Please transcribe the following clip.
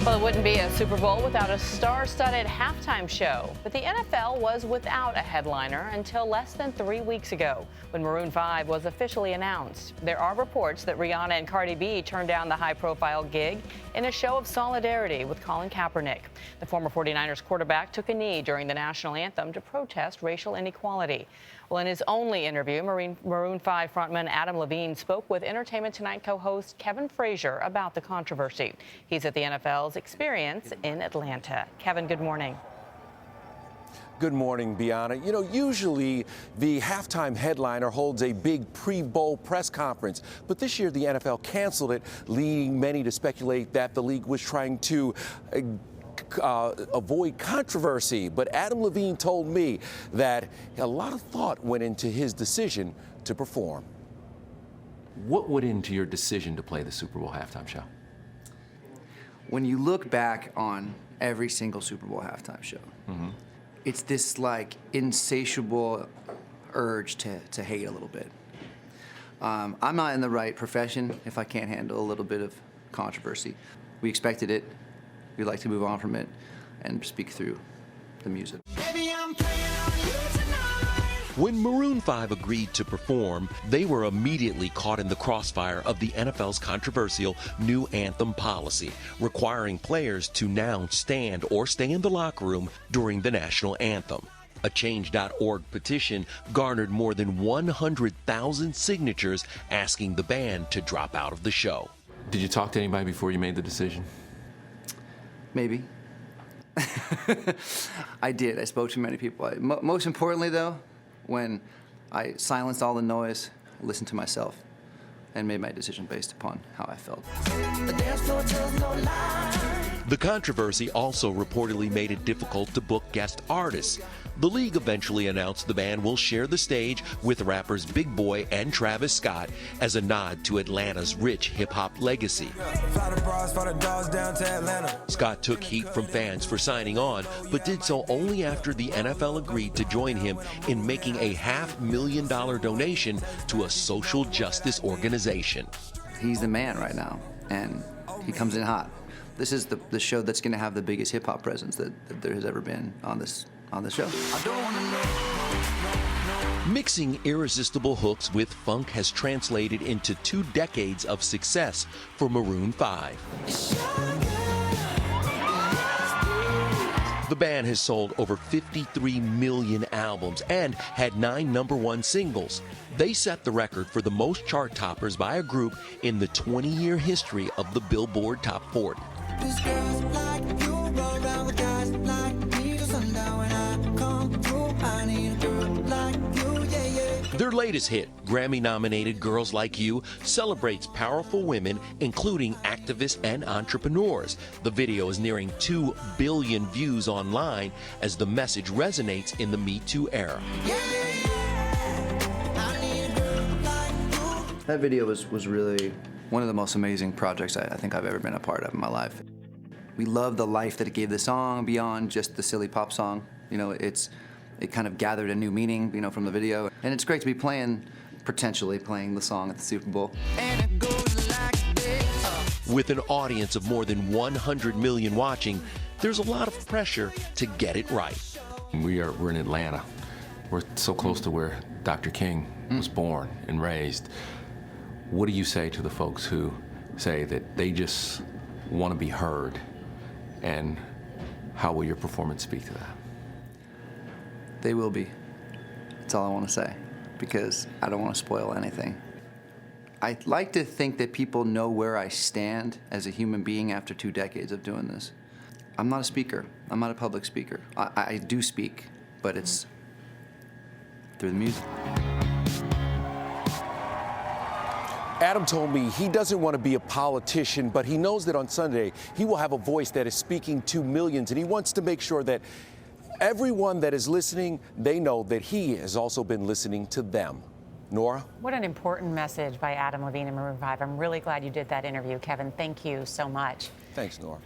Well, it wouldn't be a Super Bowl without a star-studded halftime show. But the NFL was without a headliner until less than 3 weeks ago, when Maroon 5 was officially announced. There are reports that Rihanna and Cardi B turned down the high-profile gig in a show of solidarity with Colin Kaepernick. The former 49ers quarterback took a knee during the national anthem to protest racial inequality. Well, in his only interview, Maroon 5 frontman Adam Levine spoke with Entertainment Tonight co-host Kevin Frazier about the controversy. He's at the NFL's Experience in Atlanta. Kevin, good morning. Good morning, Bianna. You know, usually the halftime headliner holds a big pre-bowl press conference, but this year the NFL canceled it, leading many to speculate that the league was trying to avoid controversy. But Adam Levine told me that a lot of thought went into his decision to perform. What went into your decision to play the Super Bowl halftime show? When you look back on every single Super Bowl halftime show, it's this like insatiable urge to hate a little bit. I'm not in the right profession if I can't handle a little bit of controversy. We expected it. We'd like to move on from it and speak through the music. When Maroon 5 agreed to perform, they were immediately caught in the crossfire of the NFL's controversial new anthem policy, requiring players to now stand or stay in the locker room during the national anthem. A Change.org petition garnered more than 100,000 signatures asking the band to drop out of the show. Did you talk to anybody before you made the decision? Maybe. I did. I spoke to many people. Most importantly, though, when I silenced all the noise, listened to myself, and made my decision based upon how I felt. The controversy also reportedly made it difficult to book guest artists. The league eventually announced the band will share the stage with rappers Big Boy and Travis Scott as a nod to Atlanta's rich hip-hop legacy. Scott took heat from fans for signing on, but did so only after the NFL agreed to join him in making a $500,000 donation to a social justice organization. He's the man right now, and he comes in hot. This is the show that's going to have the biggest hip-hop presence that there has ever been on this show. Mixing irresistible hooks with funk has translated into 2 decades of success for Maroon 5. The band has sold over 53 million albums and had 9 #1 singles. They set the record for the most chart toppers by a group in the 20-year history of the Billboard Top 40. Their latest hit, Grammy-nominated Girls Like You, celebrates powerful women, including activists and entrepreneurs. The video is nearing 2 billion views online as the message resonates in the Me Too era. That video was really one of the most amazing projects I think I've ever been a part of in my life. We love the life that it gave the song beyond just the silly pop song. You know, it kind of gathered a new meaning, you know, from the video. And it's great to be potentially playing the song at the Super Bowl. With an audience of more than 100 million watching, there's a lot of pressure to get it right. We're in Atlanta. We're so close to where Dr. King was born and raised. What do you say to the folks who say that they just want to be heard, and how will your performance speak to that? They will be. That's all I want to say, because I don't want to spoil anything. I like to think that people know where I stand as a human being after 2 decades of doing this. I'm not a speaker. I'm not a public speaker. I do speak, but it's through the music. Adam told me he doesn't want to be a politician, but he knows that on Sunday he will have a voice that is speaking to millions, and he wants to make sure that everyone that is listening, they know that he has also been listening to them. Norah? What an important message by Adam Levine and Maroon 5. I'm really glad you did that interview, Kevin. Thank you so much. Thanks, Norah.